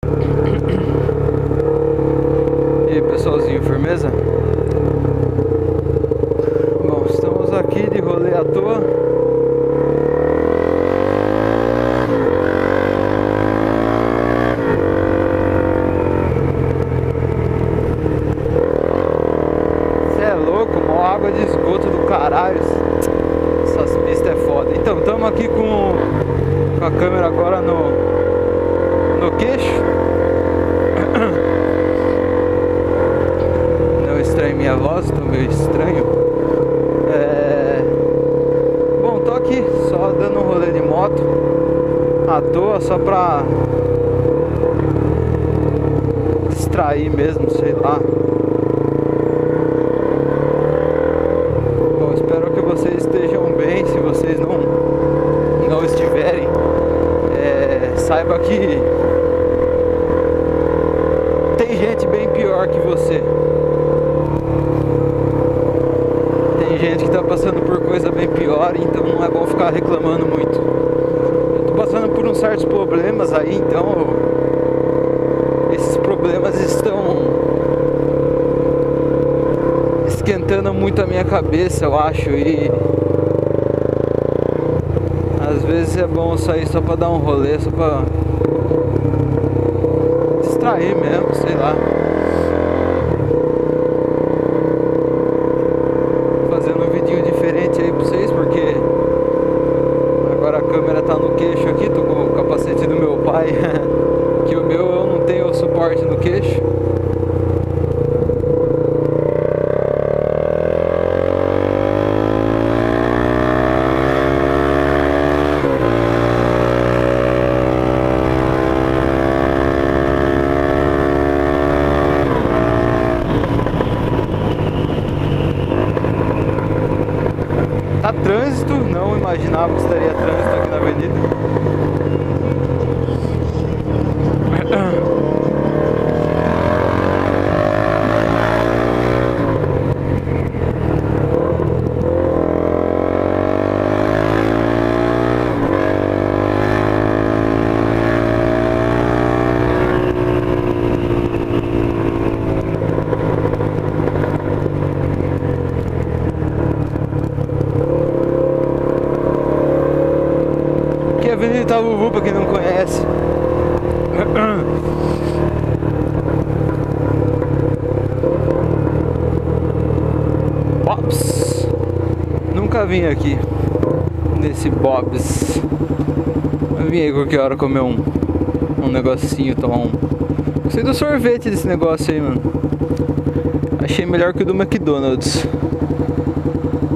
E aí, pessoalzinho, firmeza? Bom, estamos aqui de rolê à toa. Cê é louco, mó água de esgoto do caralho. Essas pistas é foda. Então, estamos aqui com a câmera agora no queixo. Não estranhe minha voz, tô meio estranho. Bom, tô aqui só dando um rolê de moto à toa, só pra distrair mesmo, sei lá. Bom, espero que vocês estejam bem. Se vocês não estiverem, saiba que tem gente bem pior que você. Tem gente que tá passando por coisa bem pior, então não é bom ficar reclamando muito. Eu tô passando por uns certos problemas aí, então esses problemas estão esquentando muito a minha cabeça, eu acho, e às vezes é bom sair só pra dar um rolê, só pra distrair mesmo, sei lá. Fazendo um vidinho diferente aí pra vocês, porque agora a câmera tá no queixo aqui, tô com o capacete do meu pai, que o meu eu não tenho suporte no queixo. Tá trânsito, não imaginava que estaria trânsito aqui na avenida. Aqui é a Avenida Itaúvu, pra quem não conhece. Bob's. Nunca vim aqui nesse Bob's. Eu vim aí qualquer hora comer um negocinho, tomar um... Gostei do sorvete desse negócio aí, mano. Achei melhor que o do McDonald's.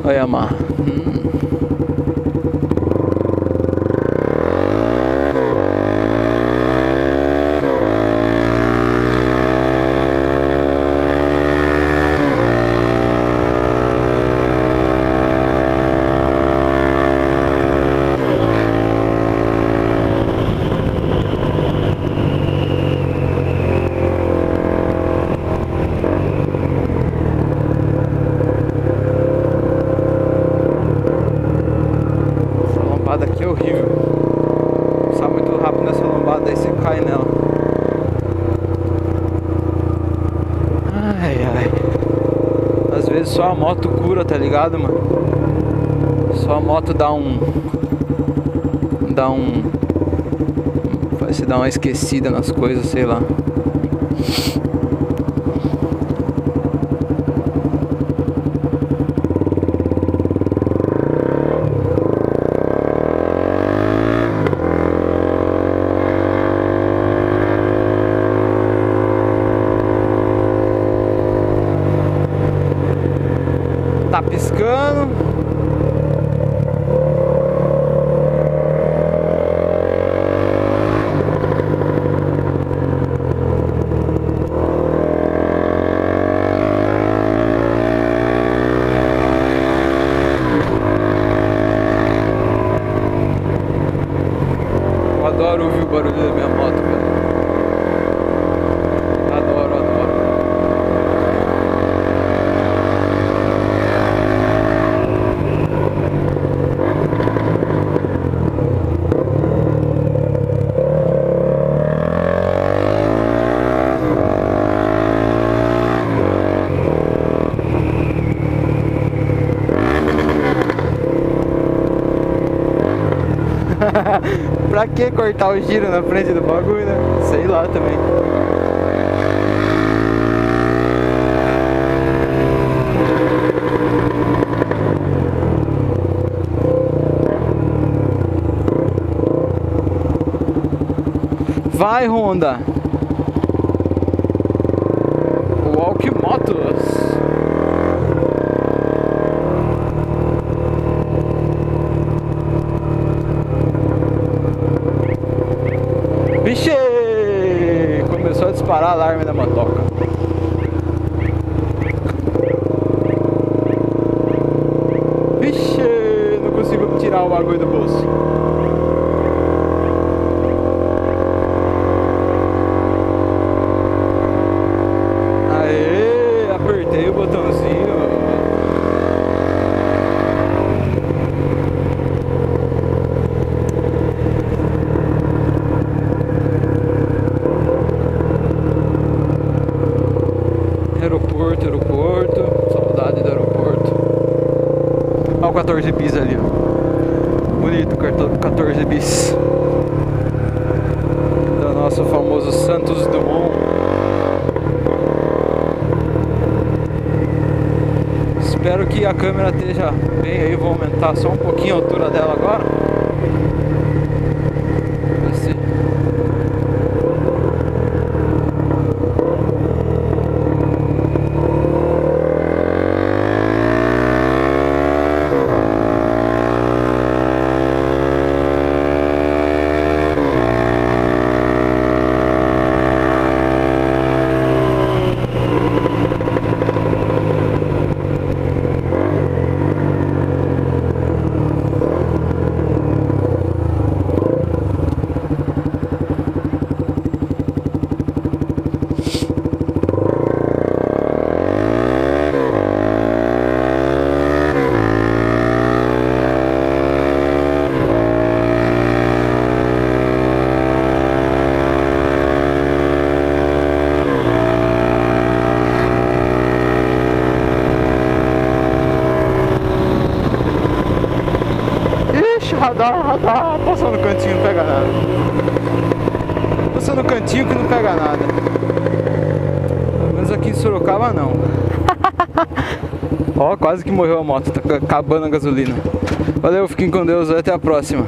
Olha, Mar. Aqui é horrível. Passar muito rápido nessa lombada aí, você cai nela. Ai, ai. Às vezes só a moto cura, tá ligado, mano? Só a moto dá um... Faz você dar uma esquecida nas coisas, sei lá. Tá piscando. Pra que cortar o giro na frente do bagulho, né? Sei lá também. Vai, Honda! Walk Motos! Vixe! Começou a disparar alarme da motoca. Vixe! Não consigo tirar o bagulho do bolso. Aê! Apertei o botãozinho. Aeroporto, saudade do aeroporto. Olha o 14 bis ali, ó. Bonito o 14 bis. Do nosso famoso Santos Dumont. Espero que a câmera esteja bem aí, vou aumentar só um pouquinho a altura dela agora. Ver se... Radar, passou no cantinho, não pega nada. Passou no cantinho que não pega nada. Pelo menos aqui em Sorocaba não. Ó, quase que morreu a moto, tá acabando a gasolina. Valeu, fiquem com Deus, até a próxima.